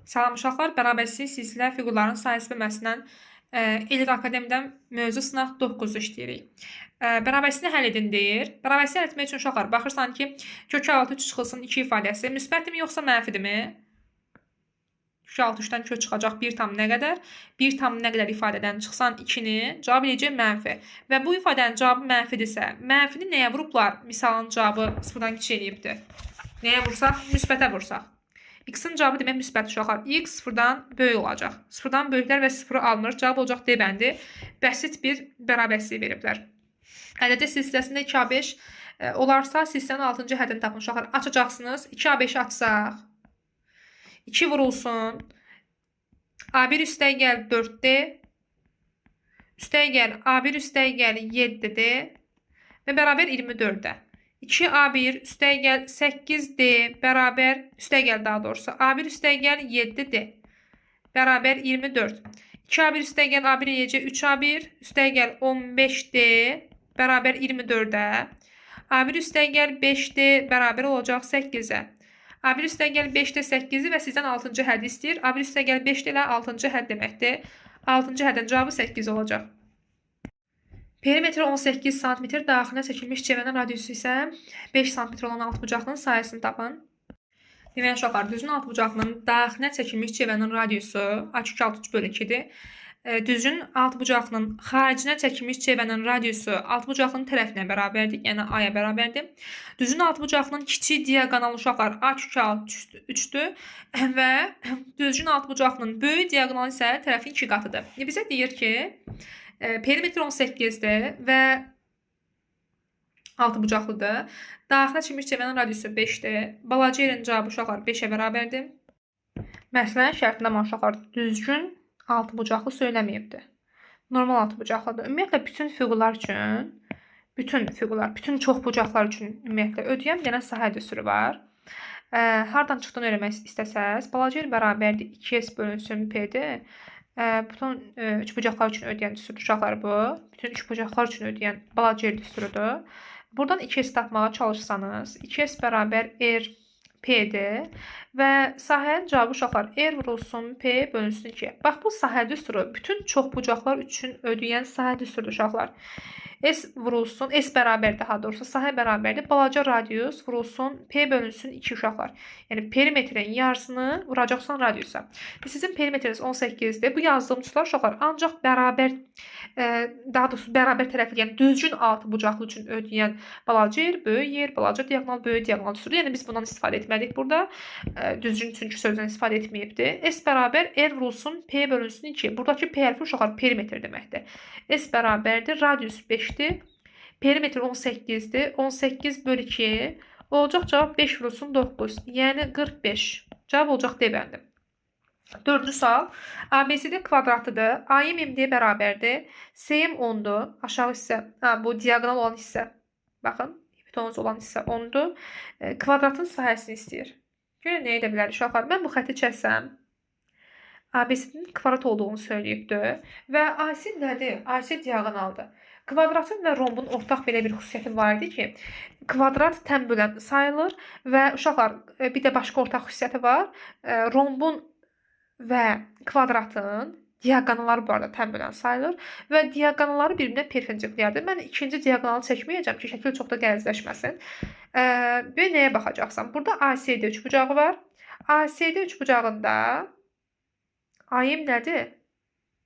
Salam uşaqlar, bərabərsizlik silsilə fiqurların sayısı bölməsindən Elite Akademidən mövzu sınaq 9 işləyirik. Bərabərsizliyi həll edin deyir. Bərabərsizliyi həll etmək üçün uşaqlar baxırsan ki, kök altı 3 çıxılsın 2 ifadəsi müsbətdirmi yoxsa mənfidirmi? Kök altı 3-dən kök çıxacaq 1 tam nə qədər? 1 tam nə qədər ifadədən çıxsan 2-ni cavab eləyəcək mənfi. Və bu ifadənin cavabı mənfidirsə, mənfini nəyə vurublar? Misalın cavabı 0-dan kiçik eləyibdir. Nəyə vursaq? Müsbətə vursaq. X-in cavabı demək müsbət uşaqlar. X 0-dan böyük olacaq. 0-dan böyüklər və 0-ı alınır. Cavab olacaq D bəndi. Bəsit bir bərabərsizlik veriblər. Ədədi silsiləsində 2A5 olarsa silsilənin 6-cı həddini tapın uşaqlar. Açacaqsınız. 2A5-i açsaq. 2 vurulsun. A1 üstəgəl 4D. Üstəgəl A1 üstəgəl 7D. Və bərabər 24-də. 2A1 üstəgəl 8D bərabər, üstəgəl daha doğrusu, A1 üstəgəl 7D bərabər 24. 2A1 üstəgəl A1 eləyəcək 3A1 üstəgəl 15D bərabər 24-də. A1 üstəgəl 5D bərabər olacaq 8-ə. A1 üstəgəl 5D 8-i və sizdən 6-cı həddi istəyir. A1 üstəgəl 5D ilə 6-cı hədd deməkdir. 6-cı həddin cavabı 8 olacaq. Perimetr 18 cm, daxilinə çəkilmiş çevrənin radiusu isə 5 cm olan altbucaqlının sayəsini tapın. Demək uşaqlar, düzgün altbucaqlının daxilinə çəkilmiş çevrənin radiusu A2-6-3/2-dir. Düzgün altbucaqlının xaricinə çəkilmiş çevrənin radiusu altbucaqlının tərəfinə bərabərdir, yəni A-ya bərabərdir. Düzgün altbucaqlının kiçik diaqonalı uşaqlar A2-6-3-dür və düzgün altbucaqlının böyük diaqonalı isə tərəfin 2 qatıdır. Bizə deyir ki, perimetr 18-dir və altıbucaqlıdır. Daxilə çəkilmiş çevrənin radiusu 5-dir. Balaca yerin cavabı uşaqlar 5-ə bərabərdir. Məsələnin şərtində uşaqlar düzgün altıbucaqlı söyləməyibdir. Normal altıbucaqlıdır. Ümumiyyətlə bütün fiqurlar üçün, bütün çoxbucaqlar üçün ümumiyyətlə ödəyən bir dənə sahə düsturu var. Hardan çıxdığını öyrənmək istəsəz, balaca yer bərabərdir 2S bölünsün P-dir. Bütün üçbucaqlar üçün ödəyən düsturdur uşaqlar bu. Bütün üçbucaqlar üçün ödəyən balaca yer düsturudur. Buradan 2S tapmağa çalışsanız, 2S bərabər R P-dir və sahənin cavabı uşaqlar R vurulsun P bölünsün 2. Bax, bu sahə düsturu bütün çoxbucaqlar üçün ödəyən sahə düsturudur uşaqlar. S vurulsun, S bərabər daha doğrusu sahə bərabərdir. Balaca radius vurulsun P bölünsün 2 uşaqlar. Yəni perimetrin yarısını vuracaqsan radiusa. Sizin perimetriniz 18-dir. Bu yazdığım tutular uşaqlar ancaq bərabər, daha doğrusu bərabər tərəfli, yəni düzgün altıbucaqlı üçün ödəyən balaca yer, böyük yer, balaca diaqonal, böyük diaqonal düsturudur. Yəni biz bundan istifadə etmədik burada. Düzgün çünki sözdən istifadə etməyibdir. S bərabər R vurulsun P bölünsün 2. Buradakı P hərfi uşaqlar perimetr deməkdir. S bərabərdir radius 5. Perimetr 18-dir. 18 bölü 2 olacaq cavab 5 vurulsun 9. Yəni 45. Cavab olacaq D bəndi. 4-cü sual. ABCD kvadratıdır. A'm MD bərabərdir. S'm 10'dur. Aşağı hissə, bu diaqonal olan hissə. Baxın, hipotenuz olan hissə 10'dur. Kvadratın sahəsini istəyir. Görün nə edə bilərik uşaqlar? Mən bu xətti çəksəm, ABC'nin kvadrat olduğunu söyləyibdir. Və AC nədir? AC diaqonaldır. Kvadratın və rombun ortaq belə bir xüsusiyyəti var idi ki, kvadrat tən bölən sayılır və uşaqlar bir də başqa ortaq xüsusiyyəti var. Rombun və kvadratın diaqonalları bu arada tən bölən sayılır və diaqonalları bir-birinə perpendikulярdır. Mən ikinci diaqonalı çəkməyəcəm ki, şəkil çox da gəlizləşməsin. Bir nəyə baxacaqsam? Burada ACD üçbucağı var. ACD üçbucağında A'm nədir?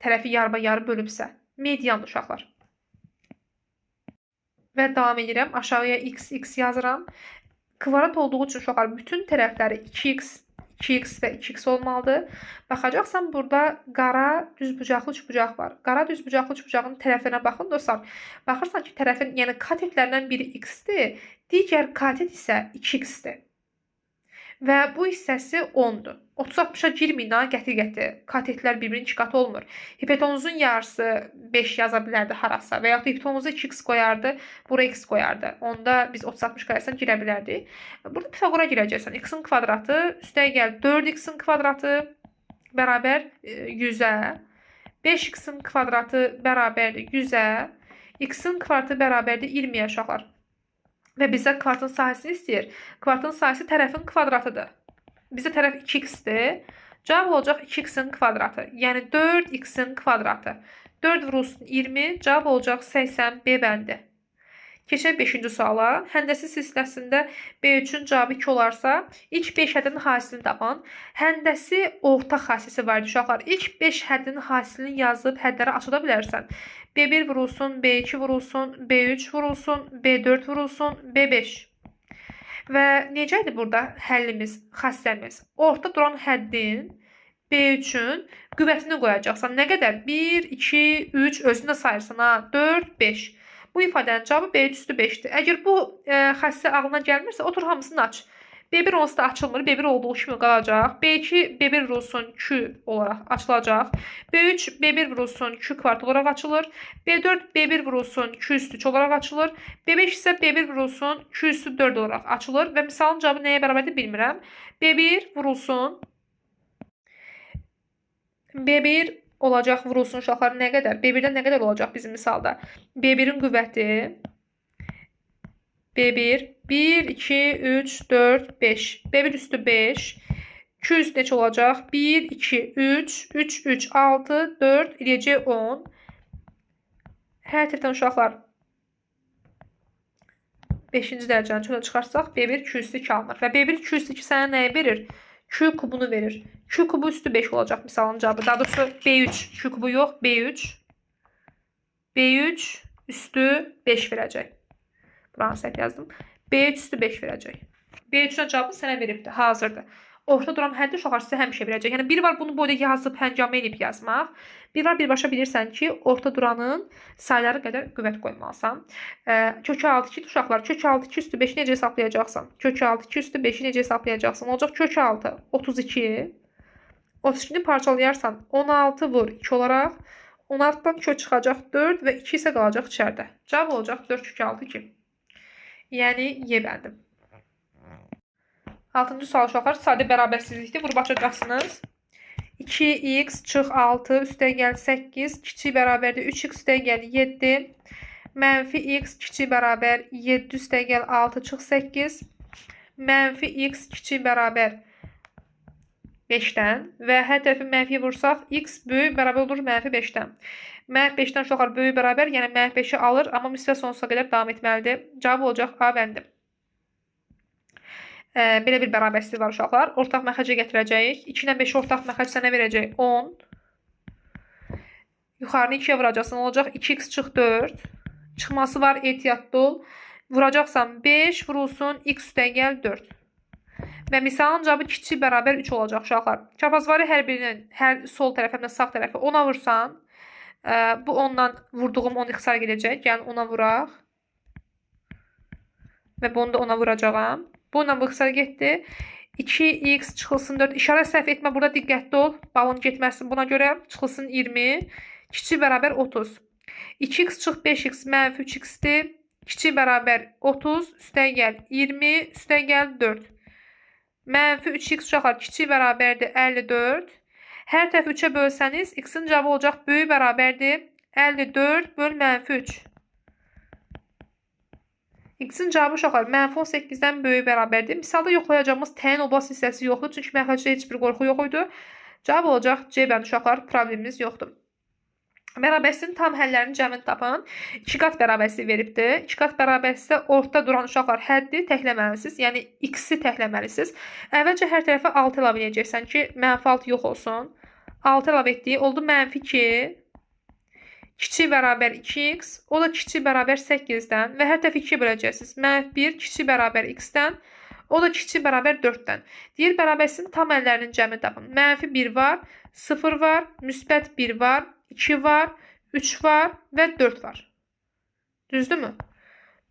Tərəfi yarı bölübsə. Mediandır uşaqlar. Və davam edirəm. Aşağıya x yazıram. Kvadrat olduğu üçün uşaqlar bütün tərəfləri 2x və 2x olmalıdır. Baxacaqsam burada qara düzbucaqlı üçbucaq var. Qara düzbucaqlı üçbucağın tərəfinə baxın dostlar. Baxırsan ki, tərəfin, yəni katetlərindən biri x-dir, digər katet isə 2x-dir. Və bu hissəsi 10'dur. 30-60'a girməyin ha, qəti. Katetlər bir-birinin 2 qatı olmur. Hipotenuzun yarısı 5 yaza bilərdi harasa və yaxud da hipotenuza 2x qoyardı, buraya x qoyardı. Onda biz 30-60 qaresine girə bilərdik. Burada Pifagora girəcəksən. X-in kvadratı üstəgəl 4x-in kvadratı bərabər 100'ə. 5x-in kvadratı bərabərdir 100'ə. X-in kvadratı bərabərdir 20'yə uşaqlar. Və bizə kvadratın sahəsini istəyir. Kvadratın sahəsi tərəfin kvadratıdır. Bizə tərəf 2x-dir. Cavab olacaq 2x-in kvadratı. Yəni 4x-in kvadratı. 4 vurulsun 20, cavab olacaq 80 B bəndi. Keçək 5-ci suala. Həndəsi silsiləsində B3-ün cavabı 2 olarsa, ilk 5 ədədin hasilini tapan. Həndəsi orta xassisi var uşaqlar. İlk 5 ədədin hasilini yazıb hədləri açıda bilərsən. B1 vurulsun, B2 vurulsun, B3 vurulsun, B4 vurulsun, B5. Və necədir burada həllimiz, xassəmiz? Orta duran həddin B3-ün qüvvətini qoyacaqsan. Nə qədər? 1, 2, 3 özünə sayırsan. 4, 5. Bu ifadənin cavabı B3 üstü 5'dir. Əgər bu xəssə ağlına gəlmirsə, otur hamısını aç. B1 onsuz da açılmır. B1 olduğu kimi qalacaq. B2 B1 vurulsun Q olaraq açılacaq. B3 B1 vurulsun Q kvart olaraq açılır. B4 B1 vurulsun Q üstü 3 olaraq açılır. B5 isə B1 vurulsun Q üstü 4 olaraq açılır. Və misalın cavabı nəyə bərabərdir bilmirəm. B1 vurulsun B1 olacaq vurulsun uşaqlar nə qədər? B1-dən nə qədər olacaq bizim misalda? B1-in qüvvəti B1 1, 2, 3, 4, 5. B1 üstü 5. Q üstü neçə olacaq? 1, 2, 3, 3, 3, 6, 4, eləyəcək 10. Hər tərəfdən uşaqlar 5-ci dərəcəni çölə çıxarsaq B1 Q üstü 2 alınır. Və B1 Q üstü 2 sənə nəyə verir? Q kubunu verir. Q kubu üstü 5 olacaq misalın cavabı. Daha doğrusu B3. Q kubu yox. B3. B3 üstü 5 verəcək. Buranı səhv yazdım. B3 üstü 5 verəcək. B3-ün cavabını sənə veribdir. Hazırdır. Orta duran həddi uşaqlar sizə həmişə verəcək. Yəni bir var bunu boyda yazıb həncamə edib yazmaq. Bir var birbaşa bilirsən ki, orta duranın sayları qədər qüvvət qoymalısan. Kök 6-2 uşaqlar. Kök 6-2 üstü 5-i necə hesablayacaqsan? Kök 6-2 üstü 5-i necə hesablayacaqsan? Olacaq kök 6 32. 32-ni parçalayarsan 16 vur 2 olaraq. 16-dan kök çıxacaq 4 və 2 isə qalacaq içəridə. Cavab olacaq 4 kök 6 2. Yəni Y bəndi. 6-cı sual uşaqlar sadə bərabərsizlikdir. Vurub açacaqsınız. 2x çıx 6 üstəgəl 8 kiçik bərabərdir 3x üstəgəl 7 mənfi x kiçik bərabər 7 üstəgəl 6 çıx 8 mənfi x kiçik bərabər 5-dən və hər tərəfi mənfi vursaq x böyük bərabər olur mənfi 5-dən. Mənfi 5-dən uşaqlar böyük bərabər, yəni mənfi 5-i alır, amma müsbət sonsuza qədər davam etməlidir. Cavab olacaq A bəndi. Belə bir bərabərsizlik var uşaqlar. Ortaq məxrəcə gətirəcəyik. 2 ilə 5 ortaq məxrəc sənə verəcək 10. Yuxarını 2-yə vuracaqsan. Olacaq 2x çıx 4. Çıxması var, ehtiyatlı ol. Vuracaqsan 5 vurulsun x üstəgəl 4. Və misalın cavabı kiçik bərabər 3 olacaq uşaqlar. Çaprazvarı hər birinin, hər sol tərəf həm də sağ tərəfi 10-a vursan, bu 10-dan vurduğum 10 ixtisar gedəcək. Yəni 10-a vuraq. Və bunu da 10-a vuracağam. Bununla bu ixtisar getdi. 2x çıxılsın 4. İşarə səhv etmə. Burada diqqətli ol. Balon getməsin. Buna görə çıxılsın 20. Kiçik bərabər 30. 2x çıx 5x mənfi 3x-dir. Kiçik bərabər 30 üstəgəl 20 üstəgəl 4. Mənfi 3x uşaqlar kiçik bərabərdir 54. Hər tərəf 3-ə bölsəniz x-in cavabı olacaq böyük bərabərdir 54 böl mənfi 3. X-in cavabı uşaqlar mənfi 18-dən böyük bərabərdir. Misalda yoxlayacağımız təyin oblast hissəsi yoxdur. Çünki məxrəcdə heç bir qorxu yox idi. Cavab olacaq C bəndi uşaqlar. Problemimiz yoxdur. Bərabərsizliyin tam həllərinin cəmini tapan 2 qat bərabərsizlik veribdir. 2 qat bərabərsizlikdə orta duran uşaqlar həddi təkləməlisiniz. Yəni x-i təkləməlisiniz. Əvvəlcə hər tərəfə 6 əlavə edəcəksən ki, mənfi 6 yox olsun. 6 əlavə etdiyi oldu mənfi 2. Kiçik bərabər 2x, o da kiçik bərabər 8-dən və hər tərəfi 2-yə böləcəksiniz. Mənfi 1 kiçik bərabər x-dən, o da kiçik bərabər 4-dən. Deyir bərabərsizliyin tam əllərinin cəmini tapın. Mənfi 1 var, 0 var, müsbət 1 var, 2 var, 3 var və 4 var. Düzdürmü?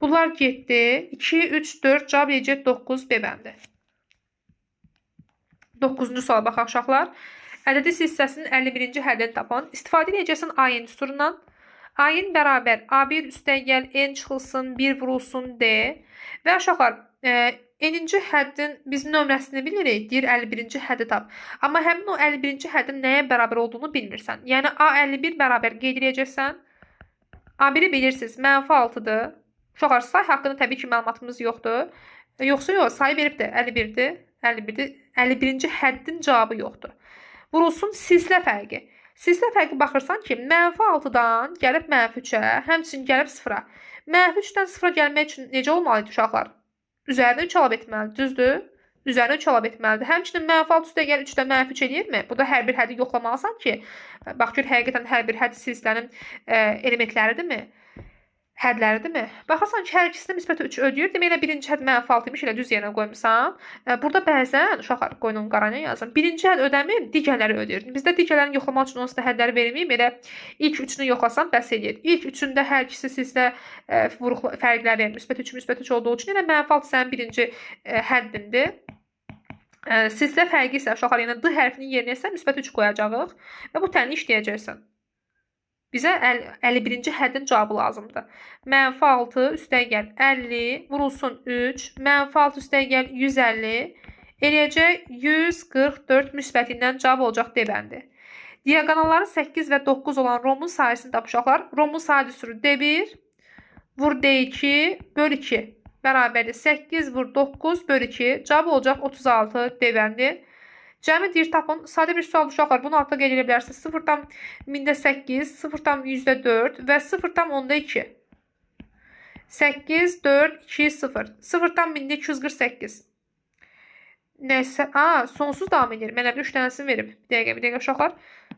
Bunlar getdi. 2, 3, 4 cavab eləyəcək 9 B bəndi. 9-cu suala baxaq uşaqlar. Ədədi hissəsinin 51-ci həddini tapan. İstifadə edəcəksən AN düsturundan. AN bərabər A1 üstəgəl N çıxılsın 1 vurulsun D. Və uşaqlar N-ci həddin biz nömrəsini bilirik. Deyir 51-ci həddi tap. Amma həmin o 51-ci həddin nəyə bərabər olduğunu bilmirsən. Yəni A51 bərabər qeyd edəcəksən. A1-i bilirsiniz. Mənfi 6-dır. Uşaqlar say haqqında təbii ki məlumatımız yoxdur. Yoxsa yox sayı veribdir 51-dir. 51-ci həddin cavabı yoxdur. vurulsun silsilə fərqi. Silsilə fərqi baxırsan ki, -6-dan gəlib -3-ə, həmçinin gəlib 0-a. -3-dən 0-a gəlmək üçün necə olmalıdır uşaqlar? Üzərinə 3 əlavə etməlidir, düzdür? Üzərinə 3 əlavə etməlidir. Həmçinin -6 üstə gəl 3-də -3 eləyirmi? Burada hər bir həddi yoxlamalısan ki, bax gör həqiqətən hər bir hədd silsilənin elementləridirmi? Hədləridirmi? Baxırsan ki, hər ikisində müsbət 3 ödəyir. Demək elə birinci hədd -6 imiş, elə düz yerə qoymusan. Burada bəzən uşaqlar qoyunun qarana yazın. Birinci hədd ödəmir, digərləri ödəyir. Bizdə digərlərini yoxlamaq üçün onsuz da həddləri verməyim. Elə ilk üçünü yoxlasam bəs eləyir. İlk üçündə hər ikisi silsilə fərqləri müsbət 3, müsbət 3 olduğu üçün elə -6 sənin birinci həddindir. Silsilə fərqi isə uşaqlar, yəni D hərfinin yerinə isə müsbət 3 qoyacağıq və bu tənli işləyəcəksən. Bizə 51-ci həddin cavabı lazımdır. -6 üstəgəl 50 vurulsun 3, -6 üstəgəl 150 eləyəcək 144 müsbətindən cavab olacaq D bəndi. Diaqonalları 8 və 9 olan rombun sayəsini tapın uşaqlar. Rombun sayı düsürü D1 vur D2 böl 2 bərabərdir 8 vur 9 böl 2. Cavab olacaq 36 D bəndi. Cəmi deyir tapın. Sadə bir sual uşaqlar. Bunu altda qeyd edə bilərsiniz. 0,8, 0,4 və 0,2. 8, 4, 2, 0. 0,248. Nəsə, sonsuz davam edir. Mənə bir 3 dənəsini verib. Bir dəqiqə uşaqlar.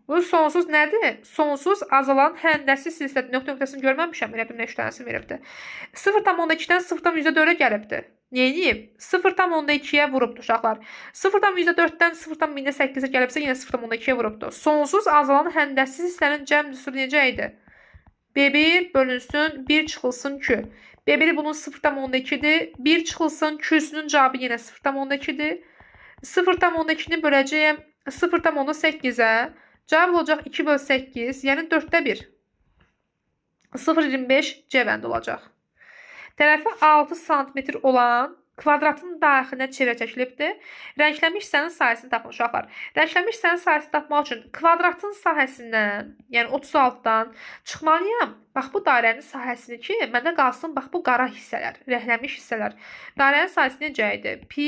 Bu sonsuz nədir? Sonsuz azalan həndəsi silsilədir. Nöqtəsini görməmişəm. Elə bir 3 dənəsini veribdir. 0,2-dən 0,4-ə gəlibdir. Neyini? 0,2-yə vurubdur uşaqlar. 0,4-dən 0,8-ə gəlibsə yenə 0,2-yə vurubdur. Sonsuz azalan həndəsi silsilənin cəm düsuru necə idi? B1 bölünsün 1 çıxılsın Q. B1 bunun 0,2-dir. 1 çıxılsın Q-sünün cavabı yenə 0,2-dir. 0,2-ni böləcəyəm 0,8-ə. Cavab olacaq 2 böl 8, yəni 4-də 1. 0,25 C bəndi olacaq. Tərəfi 6 sm olan kvadratın daxilinə çevrə çəkilibdir. Rənglənmiş hissənin sayəsini tapın uşaqlar. Rənglənmiş hissənin sayəsini tapmaq üçün kvadratın sahəsindən, yəni 36-dan çıxmalıyam. Bax bu dairənin sahəsini ki, məndə qalsın bax bu qara hissələr, rənglənmiş hissələr. Dairənin sahəsi necə idi? Pi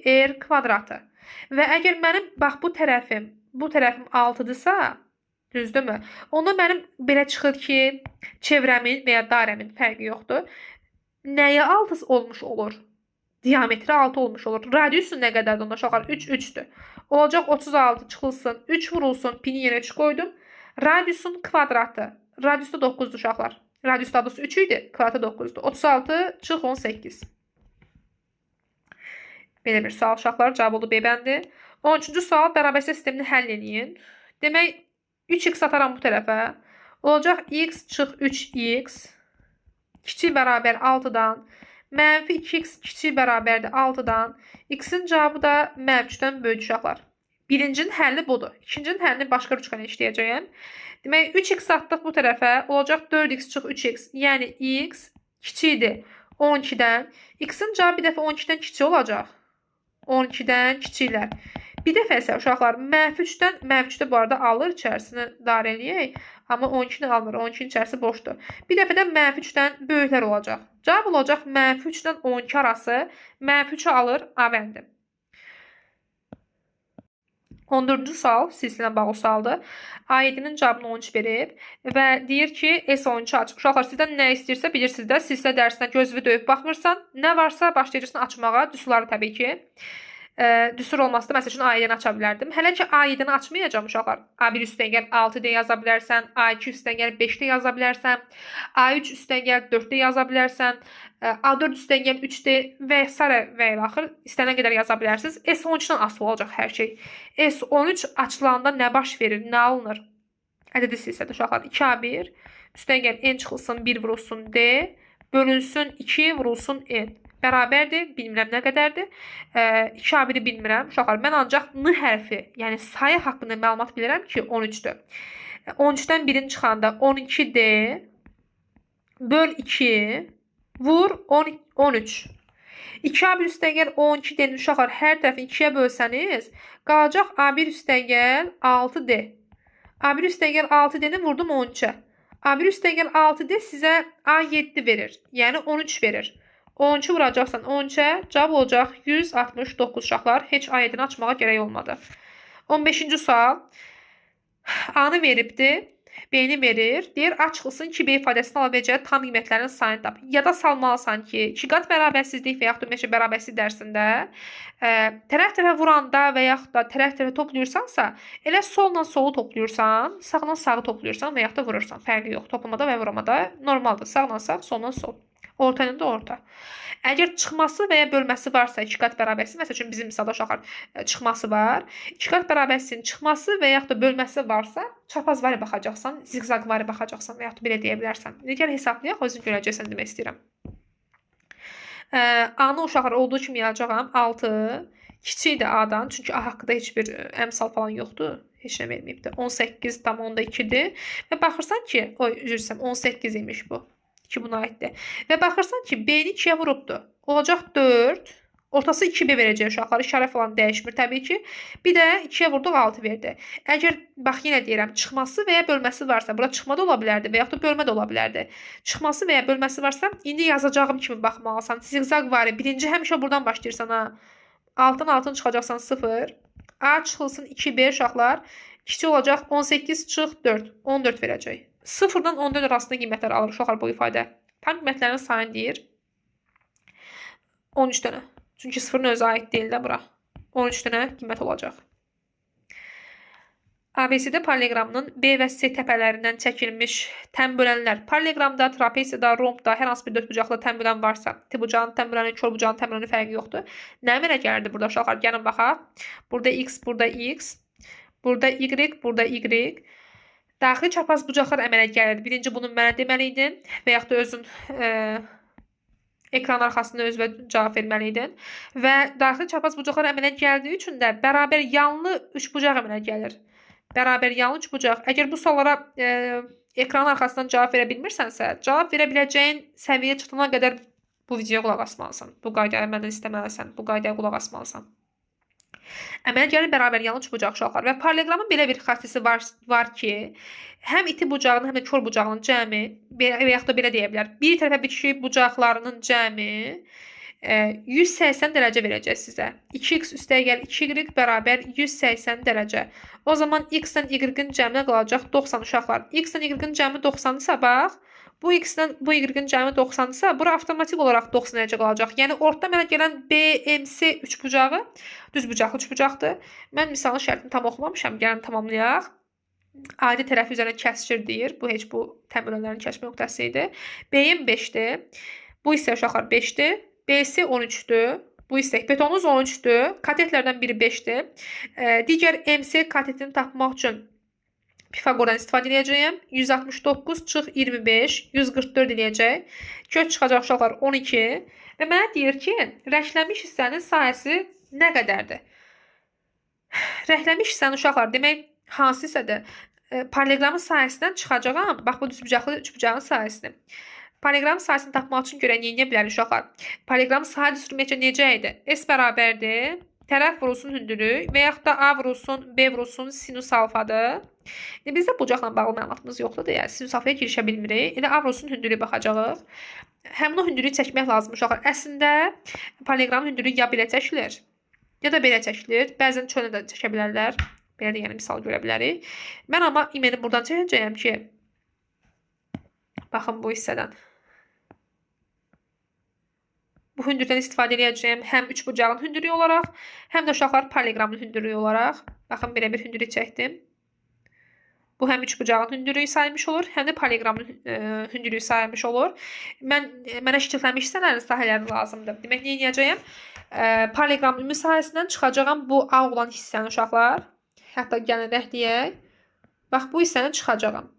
r kvadratı. Və əgər mənim bax bu tərəfim 6-dırsa, düzdürmü? Onda mənim belə çıxır ki, çevrəmin və ya dairəmin fərqi yoxdur. Nəyə 6 olmuş olur? Diametri 6 olmuş olur. Radiusu nə qədərdir onda uşaqlar? 3, 3'dür. Olacaq 36 çıxılsın, 3 vurulsun, pini yerə 3 qoydum. Radiusun kvadratı. Radiusu 9'dur uşaqlar. Radius dadlısı 3 idi, kvadratı 9'dur. 36 çıx 18. Belə bir sual uşaqlar, cavab oldu B bəndi. 13-cü sual bərabərlik sistemini həll edin. Demək 3x ataram bu tərəfə. Olacaq x çıx 3x kiçik bərabər 6-dan. Mənfi 2x kiçik bərabərdir 6-dan. X-in cavabı da -3-dən böyük uşaqlar. Birincinin həlli budur. İkincinin həllini başqa üçgənə işləyəcəyəm. Demək 3x atdıq bu tərəfə. Olacaq 4x çıx 3x. Yəni x kiçikdir 12-dən. X-in cavabı bir dəfə 12-dən kiçik olacaq. 12-dən kiçiklər. Bir dəfə isə uşaqlar -3-dən, -3-də bu arada alır içərisini dar eləyək. Amma 12-ni almır, 12-nin içərisi boşdur. Bir dəfə də -3-dən böyüklər olacaq. Cavab olacaq -3-dən 12 arası. -3'ü alır A bəndi. 14-cü sual silsilə bağlı sualdır. A7-nin cavabını 13 verib və deyir ki, S13 aç. Uşaqlar sizdən nə istəyirsə bilirsiniz də, silsilə dərsinə gözünü döyüb baxmırsan, nə varsa başlayıcısını açmağa, düsturları təbii ki. Düstur olması da məsəl üçün A7-ni aça bilərdim. Hələ ki A7-ni açmayacağım uşaqlar. A1 üstəgəl 6D yaza bilərsən, A2 üstəgəl 5D yaza bilərsən, A3 üstəgəl 4D yaza bilərsən, A4 üstəgəl 3D və s. və ilə axır istənilən qədər yaza bilərsiniz. S13-dən asılı olacaq hər şey. S13 açılanda nə baş verir, nə alınır? Ədədi silsilədir uşaqlar. 2A1 üstəgəl n çıxılsın 1 vurulsun D bölünsün 2 vurulsun n. Bərabərdir, bilmirəm nə qədərdir. 2A1-i bilmirəm. Uşaqlar, mən ancaq N hərfi, yəni sayı haqqında məlumat bilirəm ki, 13'dür. 13'dən 1'in çıxanda 12D böl 2 vur 13. 2A1 üstəgəl 12D'nin uşaqlar hər tərəfini 2'yə bölsəniz, qalacaq A1 üstəgəl 6D. A1 üstəgəl 6D'ni vurdum 13'ə. A1 üstəgəl 6D sizə A7 verir, yəni 13 verir. 13'ü vuracaqsan 13'ə, cavab olacaq 169 uşaqlar. Heç A7-ni açmağa gərək olmadı. 15-ci sual. A-nı veribdir. B-ni verir. Deyir, A çıxılsın 2B ifadəsini ala biləcəyi tam qiymətlərin sayını tap. Yada salmalısan ki, 2 qat bərabərsizlik və yaxud da ümumiyyətlə bərabərsizlik dərsində tərəf-tərəfə vuranda və yaxud da tərəf-tərəfə toplayırsansa, elə solla solu toplayırsan, sağla sağı toplayırsan və yaxud da vurursan. Fərqi yox. Toplamada və vuramada normaldır. Sağla sağ, solla sol. Orta ilə də orta. Əgər çıxması və ya bölməsi varsa 2 qat bərabərsizlik, məsəl üçün bizim misalda uşaqlar çıxması var. 2 qat bərabərsizliyin çıxması və yaxud da bölməsi varsa, çapaz var baxacaqsan, ziqzaq var baxacaqsan və yaxud da belə deyə bilərsən. Gəl hesablayaq, özün görəcəksən demək istəyirəm. A-nı uşaqlar olduğu kimi yazacağam. 6 kiçikdir A-dan, çünki A haqqında heç bir əmsal falan yoxdur. Heç nə verməyibdir. 18 tam onda 2-dir. Və baxırsan ki, üzr 18 imiş bu. 2 buna aiddir. Və baxırsan ki, B-ni 2-yə vurubdur. Olacaq 4. Ortası 2B verəcək uşaqlar. İşarə falan dəyişmir təbii ki. Bir də 2-yə vurduq 6 verdi. Əgər, bax yenə deyirəm, çıxması və ya bölməsi varsa, bura çıxma da ola bilərdi və yaxud da bölmə də ola bilərdi. Çıxması və ya bölməsi varsa, indi yazacağım kimi baxmalısan. Ziqzaq var. Birinci həmişə buradan başlayırsan ha. Altdan altın çıxacaqsan 0. A çıxılsın 2B uşaqlar. Kiçik olacaq 18 çıx 4. 14 verəcək. 0-dan 14 arasında qiymətlər alır uşaqlar bu ifadə. Tam qiymətlərin sayını deyir. 13 dənə. Çünki 0-ın özü aid deyil də bura. 13 dənə qiymət olacaq. ABC-də paralleqramının B və C təpələrindən çəkilmiş tənbölənlər. Paralleqramda, trapeziyada, rombda hər hansı bir dördbucaqlı tənbölən varsa, tibucağın tənböləni, körbucağın tənböləni fərqi yoxdur. Nə əmələ gəlirdi burada uşaqlar? Gəlin baxaq. Burada x, burada x. Burada y, burada y. Daxili çapraz bucaqlar əmələ gəlir. Birinci bunu mənə deməliydin və yaxud da özün ekran arxasında özünə cavab verməliydin. Və daxili çapraz bucaqlar əmələ gəldiyi üçün də bərabər yanlı üçbucaq əmələ gəlir. Bərabər yanlı üçbucaq. Əgər bu suallara ekran arxasından cavab verə bilmirsənsə, cavab verə biləcəyin səviyyəyə çatana qədər bu videoya qulaq asmalısan. Bu qaydaya məndən istəməlisən. Bu qaydaya qulaq asmalısan. Əmələ gəlir bərabər yanlı üçbucaq uşaqlar və paralleqramın belə bir xassisi var ki, həm iti bucağının, həm də kör bucağının cəmi və yaxud da belə deyə bilər. Bir tərəfə bitişik bucaqlarının cəmi 180 dərəcə verəcək sizə. 2x üstəgəl 2y bərabər 180 dərəcə. O zaman x-dən y-in cəminə qalacaq 90 uşaqlar. X-dən y-in cəmi 90-dırsa bax, bu x-dən bu y-in cəmi 90-dırsa, bura avtomatik olaraq 90 dərəcə qalacaq. Yəni ortada mənə gələn BMC üçbucağı düz bucaqlı üçbucaqdır. Mən misalın şərtini tam oxumamışam. Gəlin tamamlayaq. Adi tərəfi üzərinə kəsişir deyir. Bu heç bu tənbölənlərin kəsmə nöqtəsi idi. B-im 5-dir. Bu isə uşaqlar 5-dir. B-si 13-dür. Bu isə betonumuz 13-dür. Katetlərdən biri 5-dir. Digər MC katetini tapmaq üçün Pifagordan istifadə edəcəyəm. 169 çıx 25, 144 eləyəcək. Kök çıxacaq uşaqlar 12. Və mənə deyir ki, rənglənmiş hissənin sahəsi nə qədərdir? Rənglənmiş hissənin uşaqlar demək hansı hissədir? Paralleqramın sahəsindən çıxacağam. Bax bu düzbucaqlı üçbucağın sahəsini. Paralleqramın sahəsini tapmaq üçün görə nə edə bilərik uşaqlar? Paralleqramın sahə düzülməcə necə idi? S bərabərdir. Tərəf vurulsun hündürlük və yaxud da A vurulsun, B vurulsun sinus alfadır. Bizdə bucaqla bağlı məlumatımız yoxdur deyə sinus alfaya girişə bilmirik. Elə A vurulsun hündürlüyə baxacağıq. Həmin o hündürlüyü çəkmək lazım uşaqlar. Əslində paralleqramın hündürlüyü ya belə çəkilir, ya da belə çəkilir. Bəzən çöldə də çəkə bilərlər. Belə də yəni misal görə bilərik. Mən amma imeni buradan çəkəcəyəm ki, baxın bu hissədən. Bu hündürlükdən istifadə edəcəyəm həm üçbucağın hündürlüyü olaraq, həm də uşaqlar paralleqramın hündürlüyü olaraq. Baxın, belə bir hündürlük çəkdim. Bu həm üçbucağın hündürlüyü sayılmış olur, həm də paralleqramın hündürlüyü sayılmış olur. Mənə şəkillənmiş hissələrin sahələri lazımdır. Demək, nə edəcəyəm? Paralleqramın ümumi sahəsindən çıxacağam bu ağ olan hissəni uşaqlar. Hətta gəlin rəh deyək. Bax, bu hissəni çıxacağam.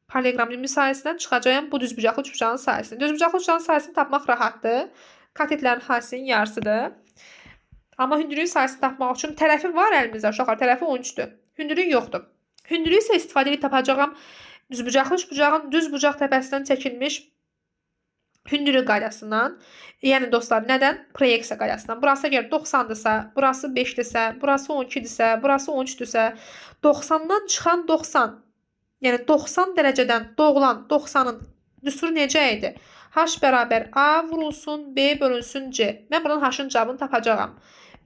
Paralleqramın ümumi sahəsindən çıxacağam bu düzbucaqlı üçbucağın sahəsini. Düzbucaqlı üçbucağın sahəsini tapmaq rahatdır. Katetlərin sahəsinin yarısıdır. Amma hündürlüyün sahəsini tapmaq üçün tərəfi var əlimizdə uşaqlar. Tərəfi 13-dür. Hündürlük yoxdur. Hündürlüyü isə istifadə edib tapacağam düzbucaqlı üçbucağın düz bucaq təpəsindən çəkilmiş hündürlük qaydasından. Yəni dostlar, nədən? Proyeksiya qaydasından. Burası əgər 90-dırsa, burası 5-dirsə, burası 12-dirsə, burası 13-dürsə, 90-dan çıxan 90. Yəni 90 dərəcədən doğulan 90-ın düsturu necə idi? H bərabər A vurulsun, B bölünsün C. Mən buradan H-ın cavabını tapacağam.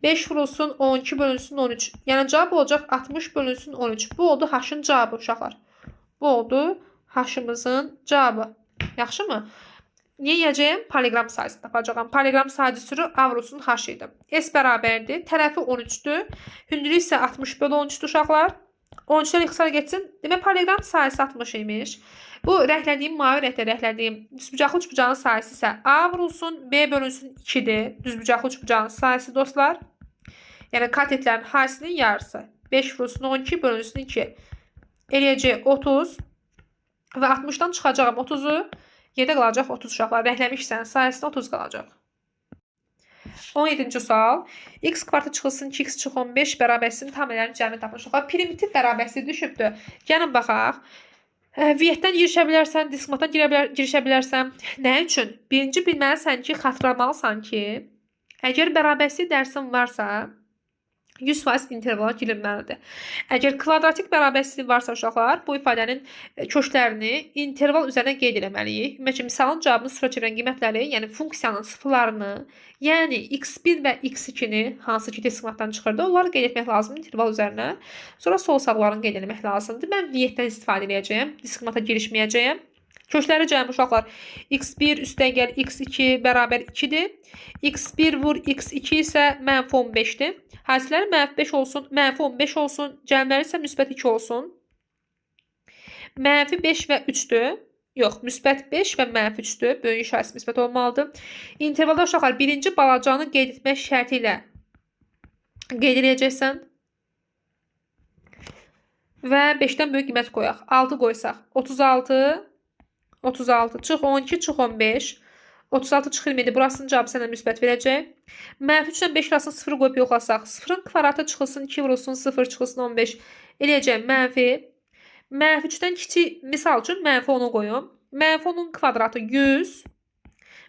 5 vurulsun 12 bölünsün 13. Yəni cavab olacaq 60 bölünsün 13. Bu oldu H-ın cavabı uşaqlar. Bu oldu H-ımızın cavabı. Yaxşımı? Niyə yiyəcəyəm? Poliqram sayısını tapacağam. Poliqram sayıcı sürü A vurulsun H idi. S bərabərdir. Tərəfi 13'dür. Hündürlüyü isə 60 bölü 13'dür uşaqlar. 13'lər ixtisara geçsin. Demək poliqram sayısı 60 imiş. Bu rəhlədiyim, mavi rənglə rəhlədiyim düzbucaqlı üçbucağın sayısı isə A vurulsun B bölünsün 2'dir. Düzbucaqlı üçbucağın sayısı dostlar. Yəni katetlərin hasilinin yarısı. 5 vurulsun 12 bölünsün 2. Eləyəcək 30 və 60'dan çıxacağım 30'u. 7 qalacaq 30 uşaqlar. Rəhləmişsən sayəsində 30 qalacaq. 17-ci sual. X kvartı çıxılsın 2x çıx 15 bərabərsin tam elələrin cəmi tapın uşaqlar. Primitiv bərabərsi düşübdür. Gəlin baxaq. Viyyətdən girişə bilərsən, diskmatdan girişə bilərsən. Nə üçün? Birinci bilməlisən ki, xatırlamalısan ki, əgər bərabərsi dərsin varsa, 100% intervala girilməlidir. Əgər kvadratik bərabərsizlik varsa uşaqlar, bu ifadənin köklərini interval üzərinə qeyd etməliyik. Ümumiyyətlə, misalın cavabını sıfıra çevirən qiymətləri, yəni funksiyanın sıfırlarını, yəni x1 və x2-ni, hansı ki diskmatdan çıxırdı, onları qeyd etmək lazımdır interval üzərinə. Sonra sol sağlarını qeyd etmək lazımdır. Mən niyyətdən istifadə edəcəyəm, diskmata girişməyəcəyəm. Kökləri cəmi uşaqlar x1 üstəgəl x2 bərabər 2-dir. x1 vur x2 isə mənfi 15-dir. Hasilləri mənfi 5 olsun, mənfi 15 olsun, cəmləri isə müsbət 2 olsun. Mənfi 5 və 3-dür. Yox, müsbət 5 və mənfi 3-dür. Böyük işarəsi müsbət olmalıdır. İntervalda uşaqlar birinci balacanı qeyd etmək şərti ilə qeyd edəcəksən. Və 5-dən böyük qiymət qoyaq. 6 qoysaq. 36 çıx 12 çıx 15. 36 çıx 27. Burasının cavabı sənə müsbət verəcək. Mənfi 3-dən 5 arasını 0 qoyub yoxlasaq. 0-ın kvadratı çıxılsın 2 vurulsun 0 çıxılsın 15. Eləyəcəm mənfi. Mənfi 3-dən kiçik misal üçün mənfi 10'u qoyum. Mənfi 10'un kvadratı 100.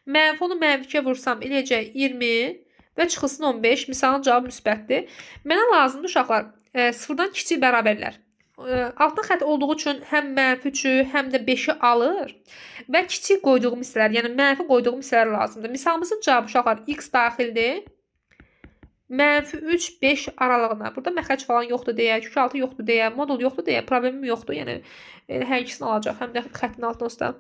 Mənfi 10'u mənfi 2'yə vursam eləyəcək 20 və çıxılsın 15. Misalın cavabı müsbətdir. Mənə lazımdır uşaqlar 0-dan kiçik bərabərlər. Altdan xətt olduğu üçün həm mənfi 3'ü, həm də 5'i alır və kiçik qoyduğum hissələr, yəni mənfi qoyduğum hissələr lazımdır. Misalımızın cavabı uşaqlar x daxildir. Mənfi 3, 5 aralığına. Burada məxrac falan yoxdur deyə, kök altı yoxdur deyə, modul yoxdur deyə, problemim yoxdur. Yəni hər ikisini alacaq. Həm də xəttin altına usta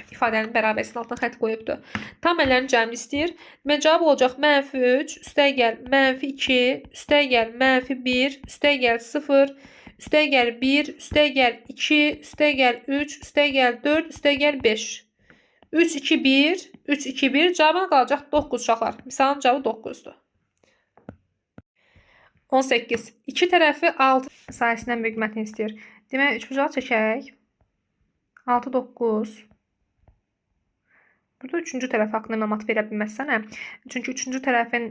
ifadənin bərabərsinin altına xətt qoyubdur. Tam əllərin cəmini istəyir. Demək cavab olacaq mənfi 3, üstəgəl mənfi 2, üstəgəl mənfi 1, üstəgəl 0, üstəgəl 1, üstəgəl 2, üstəgəl 3, üstəgəl 4, üstəgəl 5. 3, 2, 1, 3, 2, 1. Cavabına qalacaq 9 uşaqlar. Misalın cavabı 9'dur. 18. İki tərəfi 6 sayəsindən böyük qiymətini istəyir. Demək, üçbucağı çəkək. 6, 9. Burada üçüncü tərəf haqqında məlumat verə bilməzsən. Çünki üçüncü tərəfin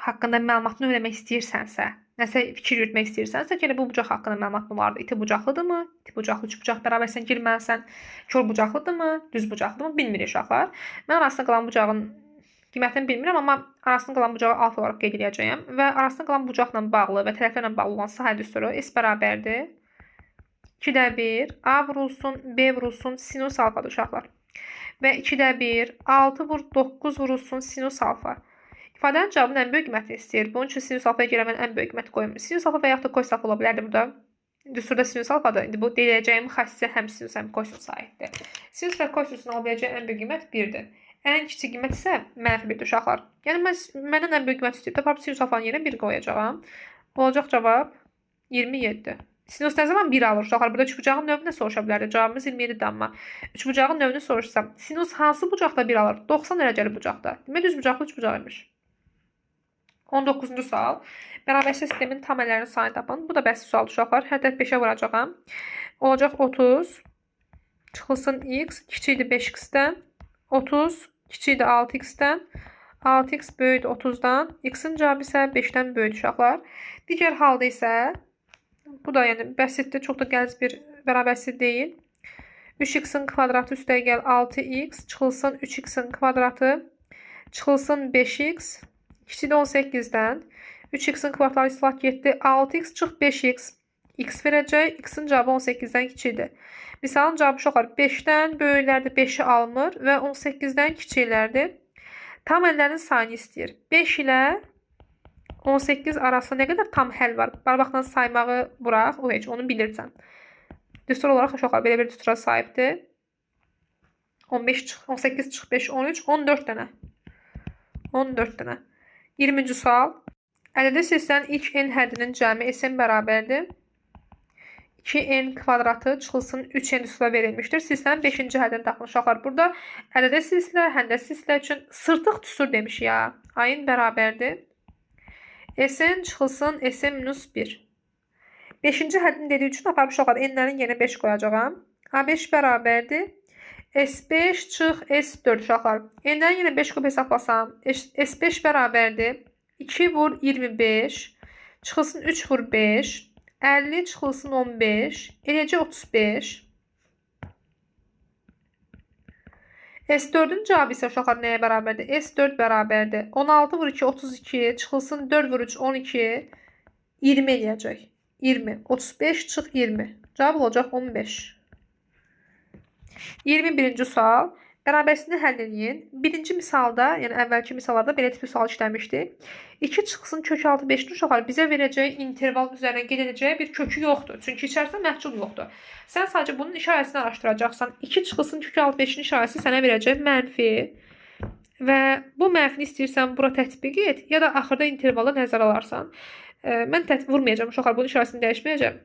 haqqında məlumatını öyrənmək istəyirsənsə, nəsə fikir yürütmək istəyirsənsə, gələ bu bucaq haqqında məlumatın vardı. İti bucaqlıdırmı? İti bucaqlı, üç bucaq bərabərsən girməlisən. Kör bucaqlıdırmı? Düz bucaqlıdırmı? Bilmirik uşaqlar. Mən arasında qalan bucağın qiymətini bilmirəm, amma arasında qalan bucağı alfa olaraq qeyd edəcəyəm və arasında qalan bucaqla bağlı və tərəflərlə bağlı olan sahə düsturu S bərabərdir. 2-də 1 A vurulsun, B vurulsun, sinus alfadır uşaqlar. Və 2-də 1 6 vur 9 vurulsun sinus alfa. İfadənin cavabının ən böyük qiyməti istəyir. Bunun üçün sinus alfaya görə mən ən böyük qiyməti qoyum. Sinus alfa və yaxud da kosinus alfa ola bilərdi burada. Düsturda sinus alfadır. İndi bu deyəcəyim xassə həm sinus həm kosinus aiddir. Sinus və kosinusun ala biləcəyi ən böyük qiymət 1'dir. Ən kiçik qiymət isə mənfi 1'dir uşaqlar. Yəni məndən ən böyük qiymət istəyir. Tapıb sinus alfanın yerinə 1 qoyacağam. Olacaq cavab 27. Sinus nə zaman 1 alır uşaqlar? Burada üçbucağın növünü soruşa bilərdi. Cavabımız 27'dir amma. Üçbucağın növünü soruşsam, sinus hansı bucaqda 1 alır? 90 dərəcəli bucaqda. Demək düz bucaqlı üçbucaqmış. 19-cu sual. Bərabərlik sistemin tam əllərinin sayını tapın. Bu da bəsit sual uşaqlar. Hər tərəf 5'ə vuracağam. Olacaq 30. Çıxılsın x kiçikdir 5x-dən. 30 kiçikdir 6x-dən. 6x böyükdür 30'dan. X-in cavabı isə 5'dən böyükdür uşaqlar. Digər halda isə bu da yəni bəsitdir. Çox da qəliz bir bərabərlik deyil. 3x-in kvadratı üstəgəl 6x çıxılsın 3x-in kvadratı çıxılsın 5x kiçikdir 18'dən. 3x'in kvadratları islah getdi. 6x çıx 5x. X verəcək. X'in cavabı 18'dən kiçikdir. Misalın cavabı uşaqlar 5'dən böyüklərdir 5'i almır və 18'dən kiçiklərdir. Tam əllərin sayını istəyir. 5 ilə 18 arasında nə qədər tam həll var? Barmaqla saymağı burax, o heç onu bilirsən. Düstur olaraq uşaqlar belə bir düstura sahibdir. 15 çıx, 18 çıx 5, 13, 14 dənə. 14 dənə. 20-ci sual. Ədədi silsən ilk n həddinin cəmi sn bərabərdir. 2n kvadratı çıxılsın 3n üsulə verilmişdir. Silslərin 5-ci həddini tapın uşaqlar. Burada ədədə silslə, həndə silslə üçün sırtıq düstur demiş ya. Ayın bərabərdir. Sn çıxılsın sn minus 1. 5-ci həddini dediyi üçün aparıb uşaqlar n-lərin yerinə 5 qoyacağam. A5 bərabərdir. S5 çıx S4 uşaqlar. N-lərin yerinə 5 qoyub hesablasam. S5 bərabərdir. 2 vur 25. Çıxılsın 3 vur 5. 50 çıxılsın 15. Eləcə 35. S4'ün cavabı isə uşaqlar nəyə bərabərdir? S4 bərabərdir. 16 vur 2 32. Çıxılsın 4 vur 3 12. 20 eləyəcək. 20. 35 çıx 20. Cavab olacaq 15. 21-ci sual. Bərabərsini həll edin. Birinci misalda, yəni əvvəlki misallarda belə tipli sual işləmişdik. 2 çıxsın kök altı 5'in uşaqlar bizə verəcəyi interval üzərinə qeyd edəcəyi bir kökü yoxdur. Çünki içərisində məhcul yoxdur. Sən sadəcə bunun işarəsini araşdıracaqsan. 2 çıxsın kök altı 5'in işarəsi sənə verəcək mənfi. Və bu mənfini istəyirsən bura tətbiq et, ya da axırda intervalı nəzərə alarsan. Mən vurmayacağım uşaqlar, bunun işarəsini dəyişməyəcəm.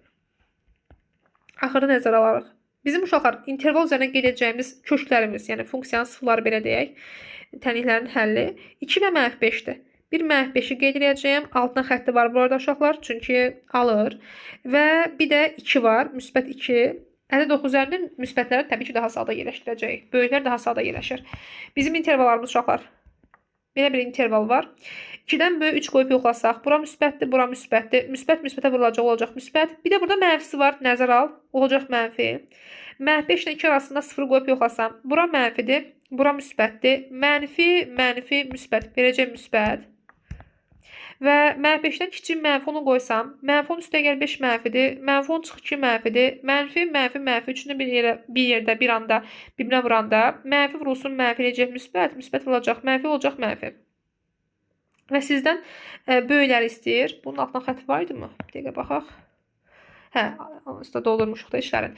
Axırda nəzərə alarıq. Bizim uşaqlar interval üzərinə qeyd edəcəyimiz köklərimiz, yəni funksiyanın sıfırları belə deyək, tənliklərin həlli 2 və -5'dir. Bir -5'i qeyd edəcəyəm. Altına xətti var bu arada uşaqlar, çünki alır. Və bir də 2 var, müsbət 2. Ədəd 9 üzərində müsbətləri təbii ki daha sağda yerləşdirəcəyik. Böyüklər daha sağda yerləşir. Bizim intervallarımız uşaqlar. Belə bir interval var. 2-dən böyük 3 qoyub yoxlasaq, bura müsbətdir, bura müsbətdir. Müsbət müsbətə vurulacaq, olacaq müsbət. Bir də burada mənfisi var, nəzər al, olacaq mənfi. -5 ilə 2 arasında 0 qoyub yoxlasam, bura mənfidir, bura müsbətdir. Mənfi, mənfi, müsbət, verəcək müsbət. Və -5'dən kiçik -10'u qoysam, -10 üstə gəl 5 mənfidir, -10 çıx 2 mənfidir. Mənfi, mənfi, mənfi üçünü bir yerdə, bir anda, bir-birinə vuranda, mənfi vurulsun, mənfi eləyəcək müsbət, müsbət olacaq, mənfi olacaq, mənfi. Və sizdən böyükləri istəyir. Bunun altına xətt var idi mi? Bir dəqiqə baxaq. Hə, üstə doldurmuşuq da işlərin.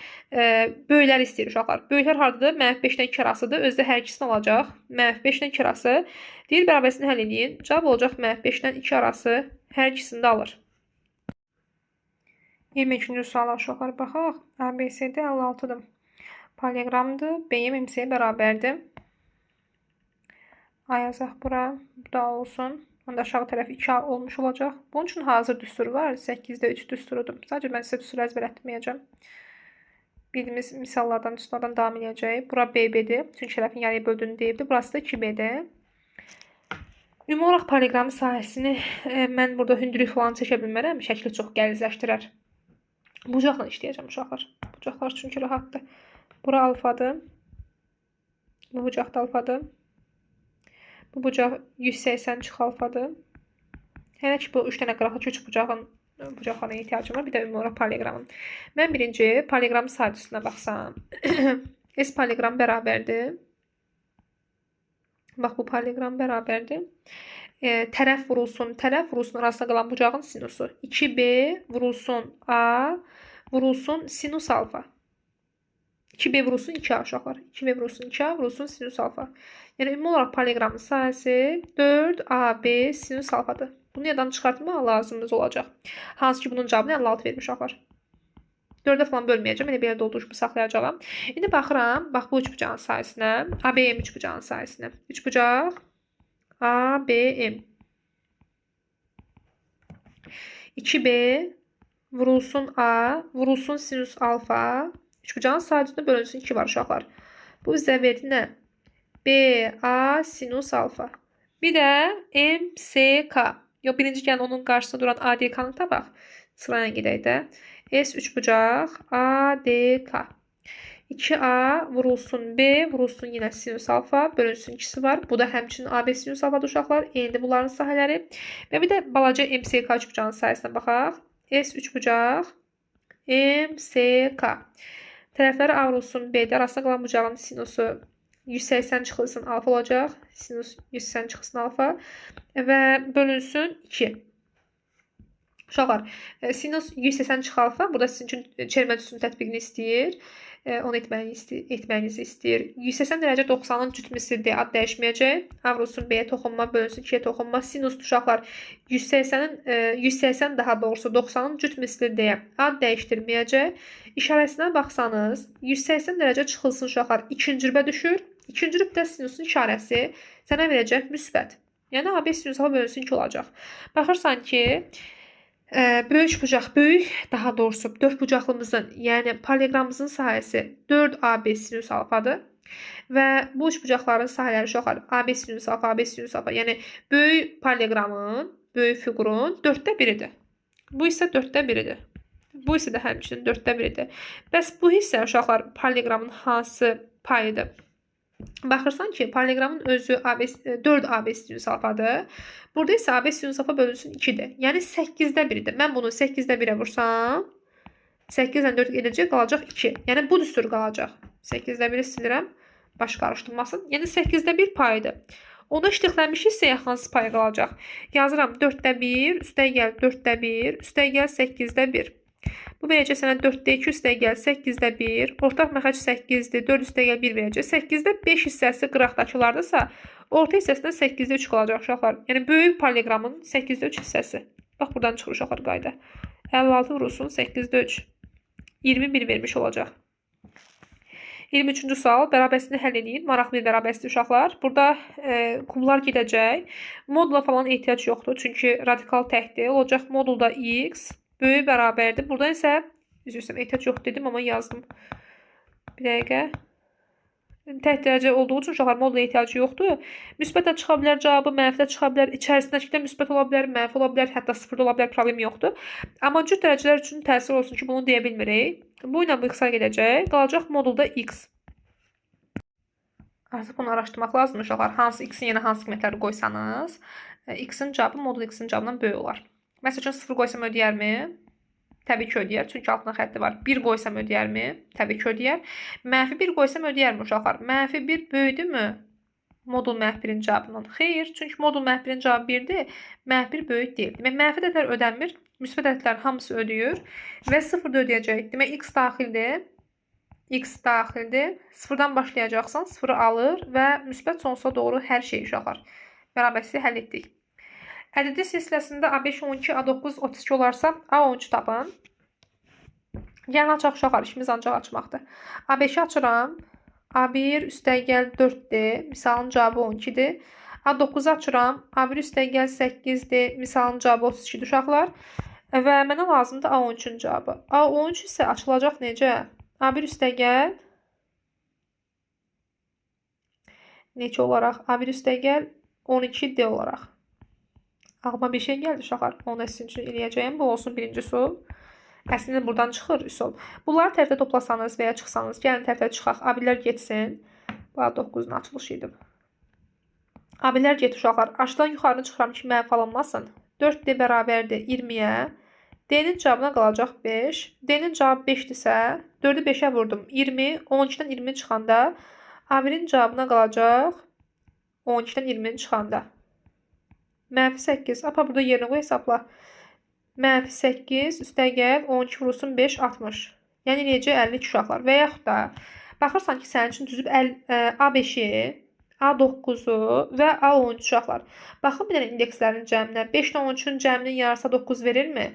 Böyükləri istəyir uşaqlar. Böyüklər hardadır? -5'dən 2 arasıdır. Özdə hər ikisini alacaq. -5'dən 2 arası. Deyir bərabərsini həll edin. Cavab olacaq -5'dən 2 arası. Hər ikisini də alır. 22-ci suala uşaqlar baxaq. ABCD 56'dır. Paralelogramdır. BM MC bərabərdir. A yazaq bura. Bu da olsun. Onda aşağı tərəf 2A olmuş olacaq. Bunun üçün hazır düstur var. 8'də 3 düsturudur. Sadəcə mən sizə düsturu əzbər etməyəcəm. Bildiyimiz misallardan, düsturlardan davam edəcək. Bura BB-dir. Çünki tərəfin yarıya böldüyünü deyibdir. Burası da 2B-dir. Ümumi olaraq paralelogramın sahəsini mən burada hündürlük falan çəkə bilmərəm. Şəkli çox gəlizləşdirər. Bucaqla işləyəcəm uşaqlar. Bucaqlar çünki rahatdır. Bura alfadır. Bu bucaq da alfadır. Bu bucaq 180 çıx alfadır. Hələ ki bu 3 dənə qıraqlı 3 bucaqlarına ehtiyacım var. Bir də ümumi olaraq paralelogramın. Mən birinci paralelogramın sayıcısına baxsam. S paralelogram bərabərdir. Bax bu paralelogram bərabərdir. Tərəf vurulsun arasında qalan bucağın sinusu. 2B vurulsun A vurulsun sinus alfa. 2B vurulsun 2A uşaqlar. 2B vurulsun 2A vurulsun sinus alfa. Yəni ümumi olaraq paralelogramın sahəsi 4AB sinus alfadır. Bunu yadan çıxartmaq lazımımız olacaq. Hansı ki bunun cavabını 56 vermiş uşaqlar. 4'ə falan bölməyəcəm. Elə belə dolduruşumu saxlayacağam. İndi baxıram. Bax bu 3 bucağın sayəsində. ABM 3 bucağın sayəsində. 3 bucaq ABM. 2B vurulsun A vurulsun sinus alfa. 3 bucağın sayəsində bölünsün 2 var uşaqlar. Bu bizə verdi nə? BA sinus alfa. Bir də MSK. Yox, birinci gəlin onun qarşısında duran ADK-nı tapaq. Sırayla gedək də. S3 bucaq ADK. 2A vurulsun B vurulsun yenə sinus alfa. Bölünsün 2'si var. Bu da həmçinin AB sinus alfadır uşaqlar. Endi bunların sahələri. Və bir də balaca MSK 3 bucağın sayəsində baxaq. S3 bucaq MSK. Tərəfləri A vurulsun B'də arasında qalan bucağın sinusu 180 çıxılsın alfa olacaq. Sinus 180 çıxılsın alfa. Və bölünsün 2. Uşaqlar, sinus 180 çıx alfa. Burada sizin üçün çevirmə üsulunun tətbiqini istəyir. Onu etməyinizi istəyir. 180 dərəcə 90-ın cüt misirdir. Ad dəyişməyəcək. A vurulsun B-yə toxunma, bölünsün 2-yə toxunma. Sinus uşaqlar 180 daha doğrusu 90-ın cüt misiri deyə ad dəyişdirməyəcək. İşarəsinə baxsanız 180 dərəcə çıxılsın uşaqlar. İkinci rübə düşür. İkinci rübdə sinusun işarəsi sənə verəcək müsbət. Yəni AB sinus alfa bölünsün 2 olacaq. Baxırsan ki, böyük bucaq, daha doğrusu 4 bucaqlımızın, yəni paralelogramımızın sahəsi 4AB sinus alfadır. Və bu üç bucaqların sahələri uşaqlar AB sinus alfa, AB sinus alfa. Yəni böyük paralelogramın, böyük fiqurun 4də biridir. Bu isə 4də biridir. Bu isə də həmçinin 4də biridir. Bəs bu hissə uşaqlar paralelogramın hansı payıdır? Baxırsan ki, paralelogramın özü 4AB sinus alfadır. Burada isə AB sinus alfa bölünsün 2-dir. Yəni 8də 1-dir. Mən bunu 8də 1-ə vursam, 8 ilə 4 edəcək, qalacaq 2. Yəni bu düstur qalacaq. 8də 1-i silirəm, baş qarışdırmasın. Yəni 8də 1 payıdır. Ona iştiqlənmiş hissəyə hansı pay qalacaq? Yazıram 4də 1, üstəgəl 4də 1, üstəgəl 8də 1. Bu verəcək sənə 4də 2 üstəgəl 8də 1. Ortaq məxəc 8-dir. 4 üstəgəl 1 verəcək. 8də 5 hissəsi qıraqdakılardırsa, orta hissəsində 8də 3 qalacaq uşaqlar. Yəni böyük paralelogramın 8də 3 hissəsi. Bax, buradan çıxır uşaqlar qayda. 56 vurulsun 8də 3. 21 vermiş olacaq. 23-cü sual bərabəsini həll edin. Maraqlı bir bərabəsidir uşaqlar. Burada kumlar gedəcək. Modula falan ehtiyac yoxdur. Çünki radikal təkdir. Olacaq modulda x böyük bərabərdir. Burada isə üzr ehtiyac yox dedim, amma yazdım. Bir dəqiqə. Tək dərəcə olduğu üçün uşaqlar modula ehtiyacı yoxdur. Müsbət də çıxa bilər, cavabı mənfi də çıxa bilər. İçərisindəkidə müsbət ola bilər, mənfi ola bilər, hətta sıfırda ola bilər, problem yoxdur. Amma cüt dərəcələr üçün təsir olsun ki, bunu deyə bilmirik. Bu ilə bu x-a gedəcək. Qalacaq modulda x. Artıq bunu araşdırmaq lazım uşaqlar. Hansı x-in yenə hansı qiymətləri qoysanız, x-in cavabı modul x-in cavabından böyük olar. Məsəl üçün 0 qoysam ödəyərmi? Təbii ki ödəyər. Çünki altına xətti var. 1 qoysam ödəyərmi? Təbii ki ödəyər. Mənfi 1 qoysam ödəyərmi uşaqlar? Mənfi 1 böyüdürmü? Modul mənfi 1-in cavabından. Xeyr. Çünki modul mənfi 1-in cavabı 1-dir. Mənfi 1 böyük deyil. Demək, mənfi ədədlər ödənmir. Müsbət ədədlərin hamısı ödəyir. Və 0 da ödəyəcək. Demək, x daxildir. X daxildir. 0-dan başlayacaqsan, 0-ı alır və müsbət sonsuza doğru hər şey uşaqlar. Bərabərliyi həll etdik. Ədədi silsiləsində A5, 12, A9, 32 olarsa A13 tapın. Yəni açaq uşaqlar, işimiz ancaq açmaqdır. A5-i açıram. A1 üstəgəl 4-dir. Misalın cavabı 12-dir. A9-u açıram. A1 üstəgəl 8-dir. Misalın cavabı 32-dir uşaqlar. Və mənə lazımdır A13-ün cavabı. A13 isə açılacaq necə? A1 üstəgəl neçə olaraq? A1 üstəgəl 12D olaraq. Ağlıma bir şey gəldi uşaqlar. Onu da sizin üçün eləyəcəyim. Bu olsun birinci üsul. Əslində buradan çıxır üsul. Bunları tərəfdə toplasanız və ya çıxsanız, gəlin tərəfdə çıxaq. A1-lər getsin. Bu A9-un açılışı idi. A1-lər get uşaqlar. Aşağıdan yuxarını çıxıram ki, mənfi alınmasın. 4D bərabərdir 20-yə. D-nin cavabına qalacaq 5. D-nin cavabı 5-dirsə, 4-ü 5-ə vurdum. 20, 12-dən 20 çıxanda A1-in cavabına qalacaq 12-dən 20 çıxanda. Mənfi 8. Apa burada yerinə qoy hesabla. Mənfi 8 üstəgəl 12 vurulsun 5, 60. Yəni necə 52 uşaqlar. Və yaxud da baxırsan ki, sənin üçün düzüb A5-i, A9-u və A13 uşaqlar. Baxın bir dənə indekslərin cəminə. 5 ilə 13-ün cəminin yarısı 9 verirmi?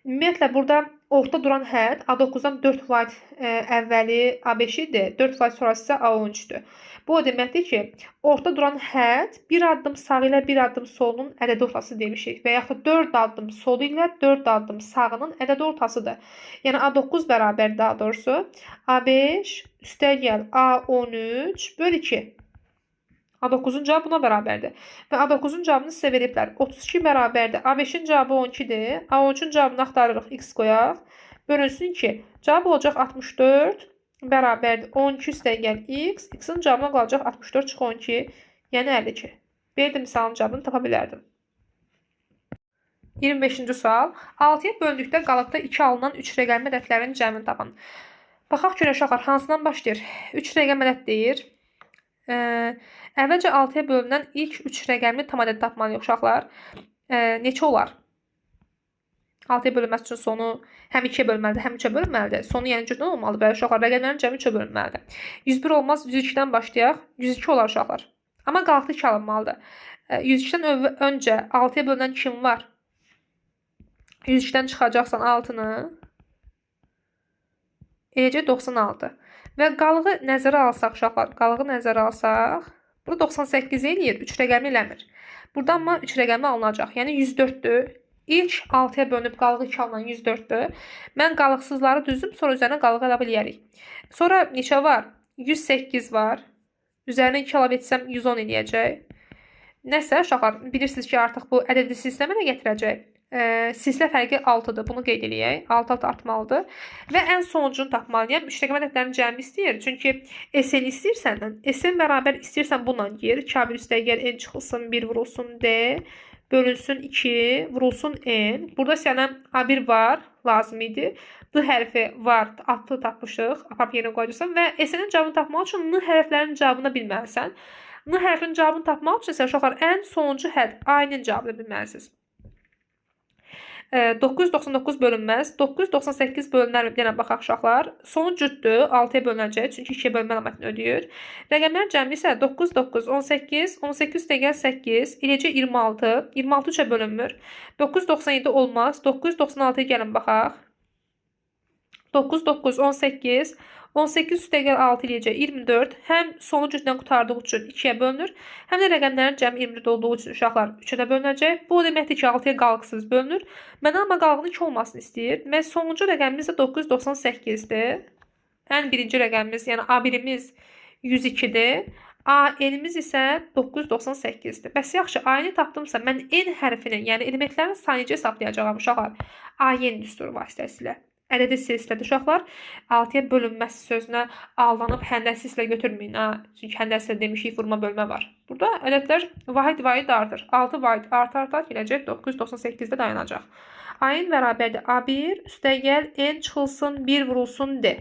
Ümumiyyətlə, burada orta duran hədd A9-dan 4 faiz əvvəli A5-idir, 4 faiz sonrası isə A13-dür. Bu o deməkdir ki, orta duran hədd bir addım sağ ilə bir addım solunun ədədi ortası demişik və yaxud 4 addım solu ilə 4 addım sağının ədədi ortasıdır. Yəni A9 bərabər daha doğrusu A5 üstəgəl A13 böl 2. A9-un cavabı buna bərabərdir. Və A9-un cavabını sizə veriblər. 32 bərabərdir. A5-in cavabı 12-dir. A13-ün cavabını axtarırıq. X qoyaq. Bölünsün 2. Cavab olacaq 64 bərabərdir. 12 üstəgəl X. X-in cavabına qalacaq 64 çıx 12. Yəni 52. Belə də misalın cavabını tapa bilərdim. 25-ci sual. 6-ya böldükdə qalıqda 2 alınan 3 rəqəmli ədədlərin cəmini tapın. Baxaq görə uşaqlar hansından başlayır? 3 rəqəm ədəd deyir. Əvvəlcə 6-ya bölünən ilk 3 rəqəmli tam ədəd tapmalıyıq uşaqlar. Neçə olar? 6-ya bölünməsi üçün sonu həm 2-yə bölünməlidir, həm 3-ə bölünməlidir. Sonu yəni cütdən olmalıdır və uşaqlar rəqəmlərin cəmi 3-ə bölünməlidir. 101 olmaz, 102-dən başlayaq. 102 olar uşaqlar. Amma qalxdı 2 alınmalıdır. 102-dən öncə 6-ya bölünən kim var? 102-dən çıxacaqsan 6-nı. Eləcə 96. Və qalığı nəzərə alsaq uşaqlar, qalığı nəzərə alsaq, burada 98 eləyir, 3 rəqəmi eləmir. Buradan amma 3 rəqəmi alınacaq. Yəni 104-dür. İlk 6-ya bölünüb qalığı 2 alınan 104-dür. Mən qalıqsızları düzdüm, sonra üzərinə qalıq ələ biləyərik. Sonra neçə var? 108 var. Üzərinə 2 əlavə etsəm 110 eləyəcək. Nəsə, uşaqlar, bilirsiniz ki, artıq bu ədədi sistemə nə gətirəcək? Silsilə fərqi 6-dır. Bunu qeyd eləyək. 6 artmalıdır. Və ən sonuncunu tapmalıyam. 3 rəqəm ədədlərin cəmi istəyir. Çünki SN istəyirsən, SN bərabər istəyirsən bununla gir. 2 üstəgəl n çıxılsın, 1 vurulsun D. Bölünsün 2, vurulsun n. Burada sənə A1 var, lazım idi. D hərfi var, adlı tapmışıq. Apap yerinə qoyacaqsan və SN-in cavabını tapmaq üçün N hərflərinin cavabını bilməlisən. N hərfinin cavabını tapmaq üçün isə uşaqlar ən sonuncu hədd A-nın cavabını bilməlisiniz. 999 bölünməz. 998 bölünər yenə baxaq uşaqlar. Sonu cütdür. 6-ya bölünəcək. Çünki 2-yə bölünmə əlamətini ödəyir. Rəqəmlərin cəmi isə 9, 9, 18, 18 üstəgəl 8, eləcə 26. 26 3-ə bölünmür. 997 olmaz. 996-ya gəlin baxaq. 9, 9, 18, 18 üstəgəl 6 eləyəcək 24. Həm sonu cütdən qurtardığı üçün 2-yə bölünür. Həm də rəqəmlərin cəmi 24 olduğu üçün uşaqlar 3-ə də bölünəcək. Bu deməkdir ki, 6-ya qalıqsız bölünür. Mən amma qalığının 2 olmasını istəyir. Və sonuncu rəqəmimiz də 998-dir. Ən birinci rəqəmimiz, yəni A1-imiz 102-dir. A-N'imiz isə 998-dir. Bəs yaxşı, A-N'i tapdımsa mən N hərfinin, yəni elementlərin sayını necə hesablayacağam uşaqlar? A-N düsturu vasitəsilə. Ədədi silsilədir uşaqlar. 6-ya bölünməsi sözünə aldanıb həndəs silsilə götürməyin. Çünki həndəsdə demişik vurma bölmə var. Burada ədədlər vahid artır. 6 vahid artar gələcək 998-də dayanacaq. A-N bərabərdir A1 üstəgəl N çıxılsın 1 vurulsun D.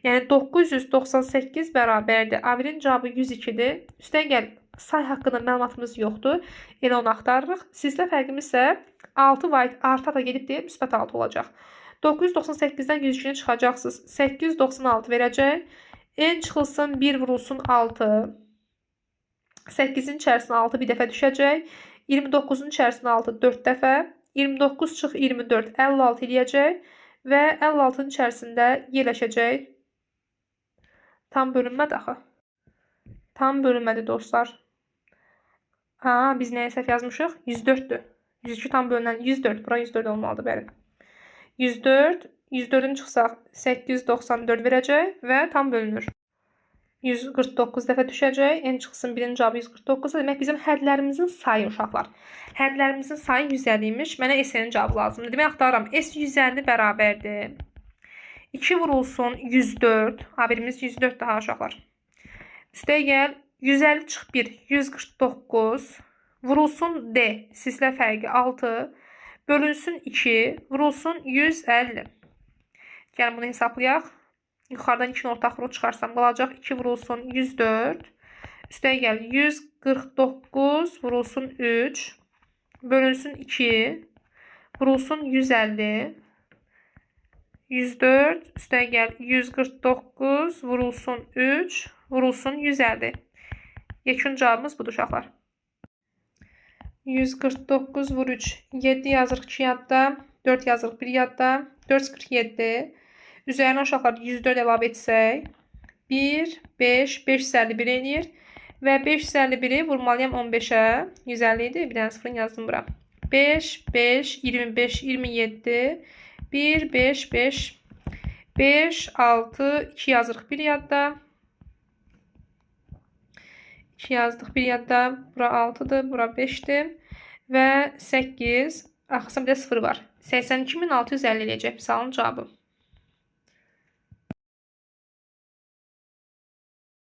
Yəni 998 bərabərdir. A1-in cavabı 102-dir. Üstəgəl say haqqında məlumatımız yoxdur. Elə onu axtarırıq. Silsilə fərqimiz isə 6 vahid arta da gedib deyib müsbət 6 olacaq. 998-dən 102-ni çıxacaqsınız. 896 verəcək. N çıxılsın 1 vurulsun 6. 8-in içərisinə 6 bir dəfə düşəcək. 29-un içərisinə 6 4 dəfə. 29 çıx 24 56 eləyəcək. Və 56-nın içərisində yerləşəcək. Tam bölünmədir axı. Tam bölünmədir dostlar. Biz nəyə səhv yazmışıq? 104-dür. 102 tam bölünən 104. Bura 104 olmalıdır bəli. 104, 104-ün çıxsaq 894 verəcək və tam bölünür. 149 dəfə düşəcək. N çıxsın 1-in cavabı 149. Demək bizim hədlərimizin sayı uşaqlar. Hədlərimizin sayı 150 imiş. Mənə S-nin cavabı lazımdır. Demək axtarıram. S 150 bərabərdir. 2 vurulsun 104. A1-imiz 104 daha uşaqlar. Üstəgəl 150 çıx 1 149 vurulsun D. Silsilə fərqi 6. Bölünsün 2, vurulsun 150. Gəlin bunu hesablayaq. Yuxarıdan 2-ni ortaqlığı çıxarsam qalacaq 2 vurulsun 104. Üstəgəl 149 vurulsun 3. Bölünsün 2. Vurulsun 150. 104 üstəgəl 149 vurulsun 3. Vurulsun 150. Yekun cavabımız budur uşaqlar. 149 vur 3. 7 yazırıq 2 yadda. 4 yazırıq 1 yadda. 447. Üzərinə uşaqlar 104 əlavə etsək. 1, 5, 551 eləyir. Və 551-i vurmalıyam 15-ə. 150 idi. Bir dənə sıfırını yazdım bura. 5, 5, 25, 27. 1, 5, 5, 5, 6, 2 yazırıq 1 yadda. 2 yazdıq 1 yadda. Bura 6-dır. Bura 5-dir. Və 8. Arxasında bir də 0 var. 82.650 eləyəcək misalın cavabı.